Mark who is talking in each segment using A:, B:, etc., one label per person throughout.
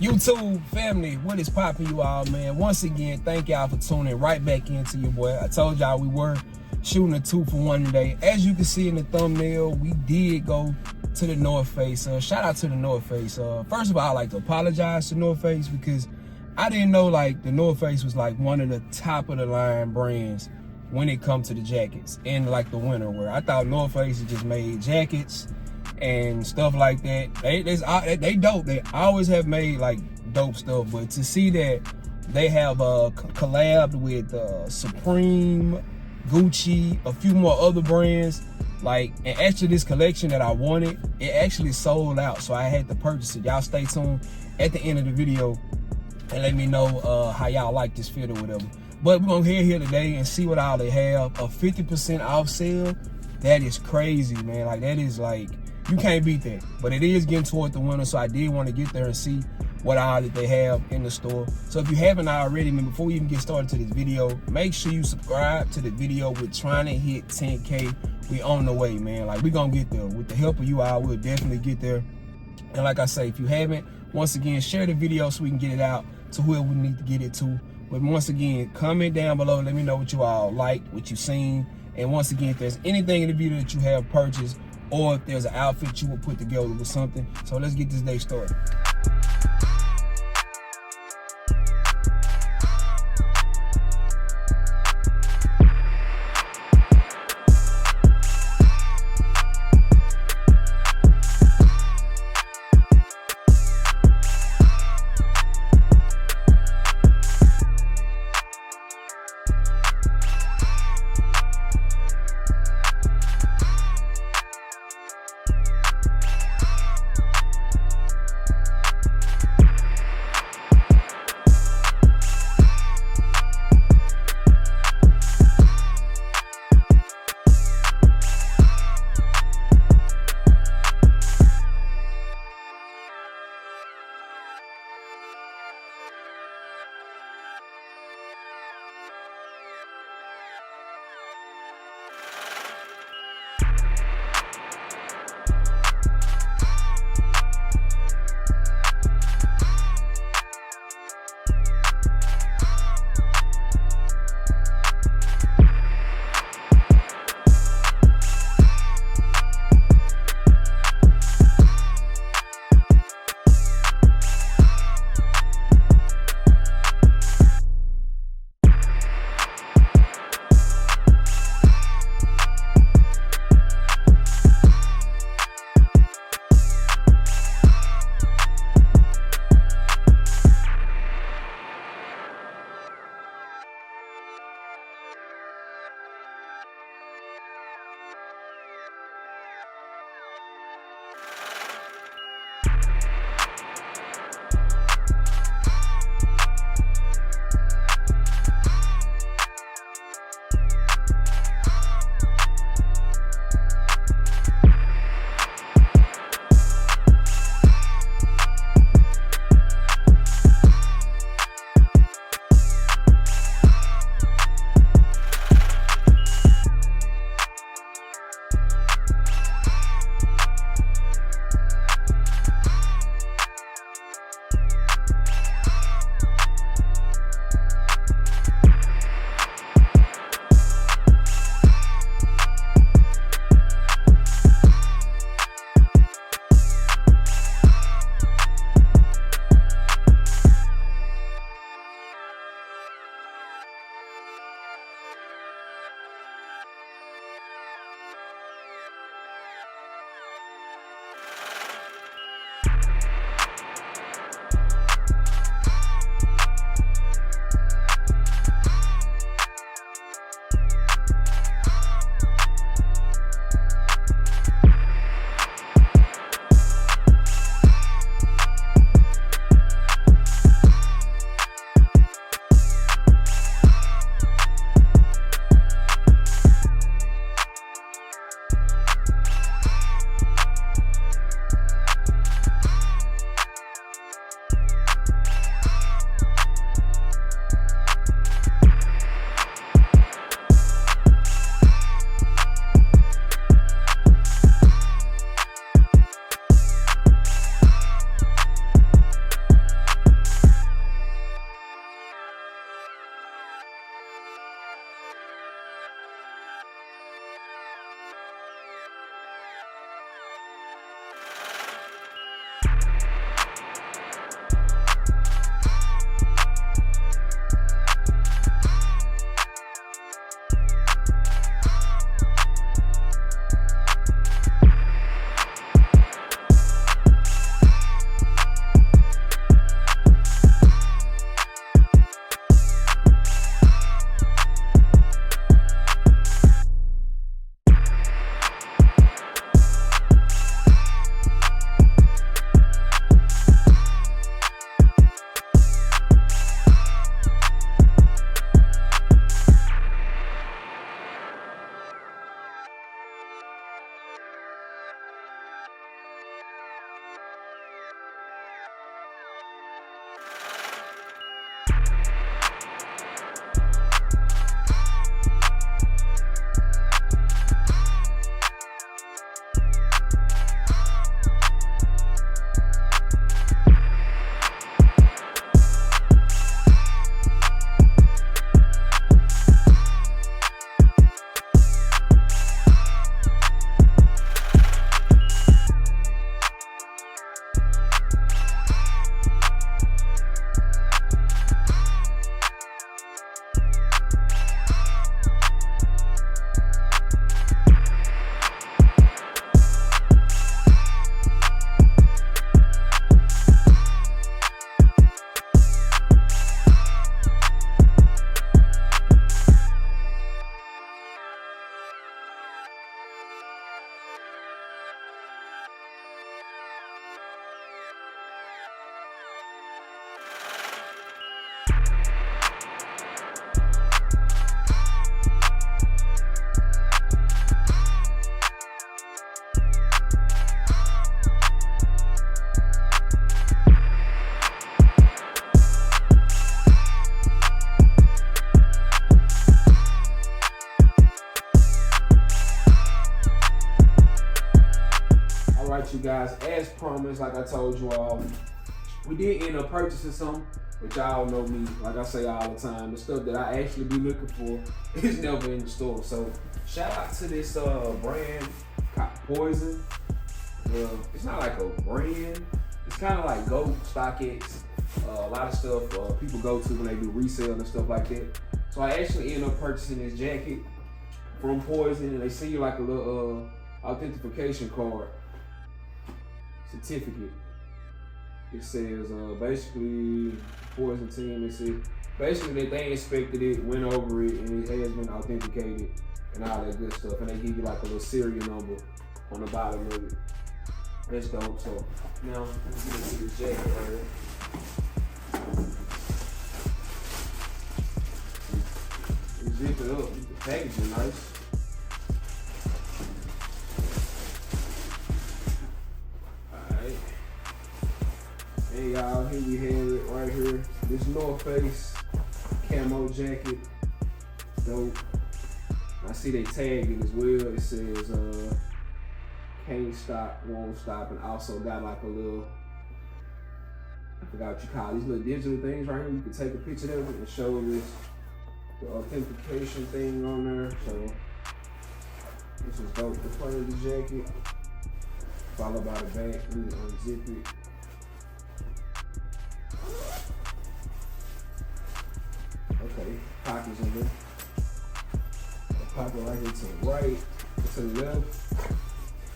A: YouTube family, what is popping, you all, man? Once again, thank y'all for tuning right back into your boy. I told y'all we were shooting a 2-for-1 today. As you can see in the thumbnail, we did go to the North Face. Shout out to the North Face. First of all, I'd like to apologize to North Face because I didn't know like the North Face was like one of the top of the line brands when it comes to the jackets in like the winter wear. I thought North Face just made jackets and stuff like that. They dope. They always have made like dope stuff, but to see that they have collabed with Supreme, Gucci, a few more other brands, like, and actually this collection that I wanted, it actually sold out, so I had to purchase it. Y'all stay tuned at the end of the video and let me know how y'all like this fit or whatever. But we're gonna head here today and see what all they have. A 50% off sale. That is crazy, man. Like, that is like, you can't beat that. But it is getting toward the winter, so I did want to get there and see what all that they have in the store. So if you haven't already, man, before we even get started to this video, make sure you subscribe to the video. We're trying to hit 10K. We on the way, man. Like, we gonna get there. With the help of you all, we'll definitely get there. And like I say, if you haven't, once again, share the video so we can get it out to whoever we need to get it to. But once again, comment down below. Let me know what you all liked, what you've seen. And once again, if there's anything in the video that you have purchased, or if there's an outfit you will put together with something. So let's get this day started. you guys, as promised, like I told you all, we did end up purchasing some, but y'all know me, like I say all the time, the stuff that I actually be looking for is never in the store. So shout out to this brand, Poison. It's not like a brand, it's kind of like Go, StockX, a lot of stuff people go to when they do resale and stuff like that. So I actually ended up purchasing this jacket from Poison, and they send you like a little authentication card, certificate. It says basically Poison team, it said basically that they inspected it, went over it, and it has been authenticated and all that good stuff. And they give you like a little serial number on the bottom of it. That's dope. So now let's get into this jacket right here. Zip it up, the packaging nice. Alright. Hey y'all, here we have it right here. This North Face camo jacket. Dope. I see they tagged it as well. It says can't stop, won't stop, and also got like a little, I forgot what you call these little digital things right here. You can take a picture of it and show this the authentication thing on there. So this is dope. The front of the jacket, followed by the back. We unzip it. Okay, pockets in there. A pocket right here to the right, to the left,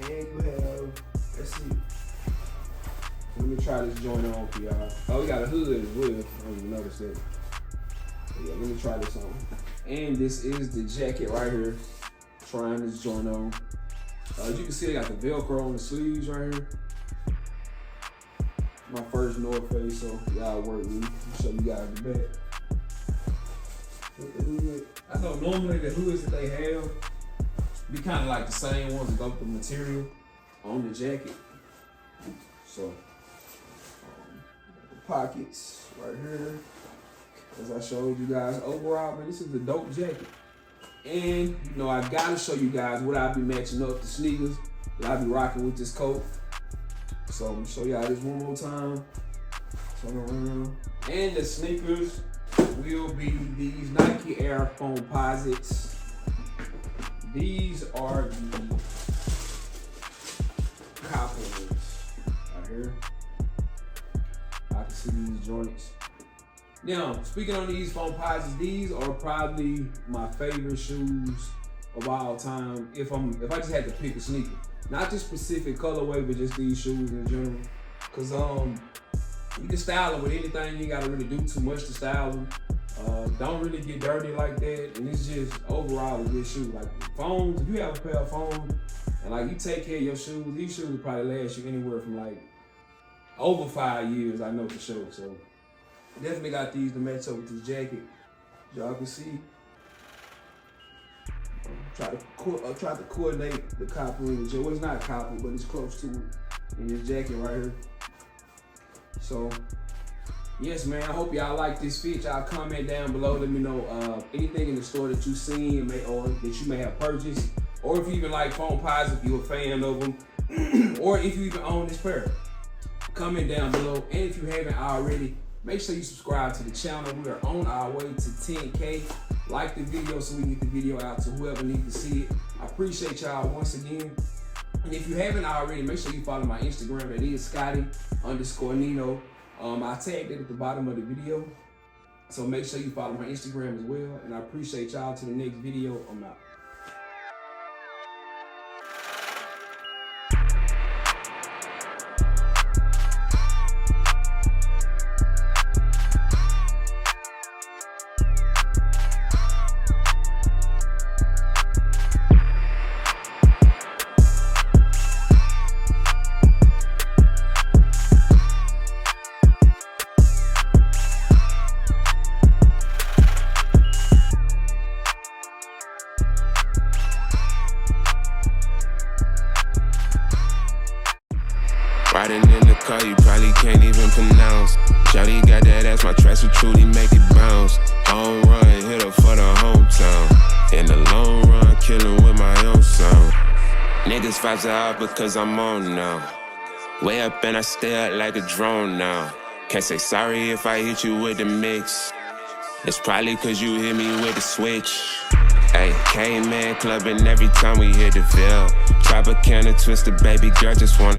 A: and you have, let's see. So let me try this joint on for y'all. Oh, we got a hood as well. I don't even notice that. Yeah, let me try this on. And this is the jacket right here. Trying this joint on. As you can see, I got the Velcro on the sleeves right here. My first North Face, so y'all work with me. I'll show you guys the back. With the hood. I know normally the hoods that they have be kind of like the same ones that go with the material on the jacket. So, the pockets right here. As I showed you guys, overall, man, this is a dope jacket. And, you know, I gotta show you guys what I'll be matching up the sneakers that I'll be rocking with this coat. So I'm gonna show y'all this one more time. Turn around. And the sneakers will be these Nike Air Foamposites. These are the copper ones right here. I can see these joints. Now, speaking on these Foamposites, these are probably my favorite shoes of all time. If I just had to pick a sneaker, not this specific colorway, but just these shoes in general. Cause you can style them with anything. You gotta really do too much to style them. Don't really get dirty like that, and it's just overall a good shoe. Like foams, if you have a pair of foams and like you take care of your shoes, these shoes will probably last you anywhere from like over 5 years. I know for sure. So. Definitely got these to match up with this jacket. Y'all can see. Try to coordinate the copper in the jacket. Well, it's not copper, but it's close to it in this jacket right here. So, yes, man. I hope y'all like this fit. Y'all comment down below. Let me know anything in the store that you've seen or that you may have purchased, or if you even like Foamposites, if you're a fan of them, or if you even own this pair. Comment down below, and if you haven't already, make sure you subscribe to the channel. We are on our way to 10K. Like the video so we can get the video out to whoever needs to see it. I appreciate y'all once again. And if you haven't already, make sure you follow my Instagram. It is Scotty_Nino. I tagged it at the bottom of the video. So make sure you follow my Instagram as well. And I appreciate y'all. To the next video. I'm out.
B: Riding in the car, you probably can't even pronounce. Shawty got that ass, my tracks will truly make it bounce. Home run, hit her for the hometown. In the long run, killing with my own sound. Niggas vibes are out because I'm on now. Way up and I stay up like a drone now. Can't say sorry if I hit you with the mix. It's probably cause you hit me with the switch. Hey, K-Man clubbing every time we hit the Ville. Tropicana twister, baby girl just wanna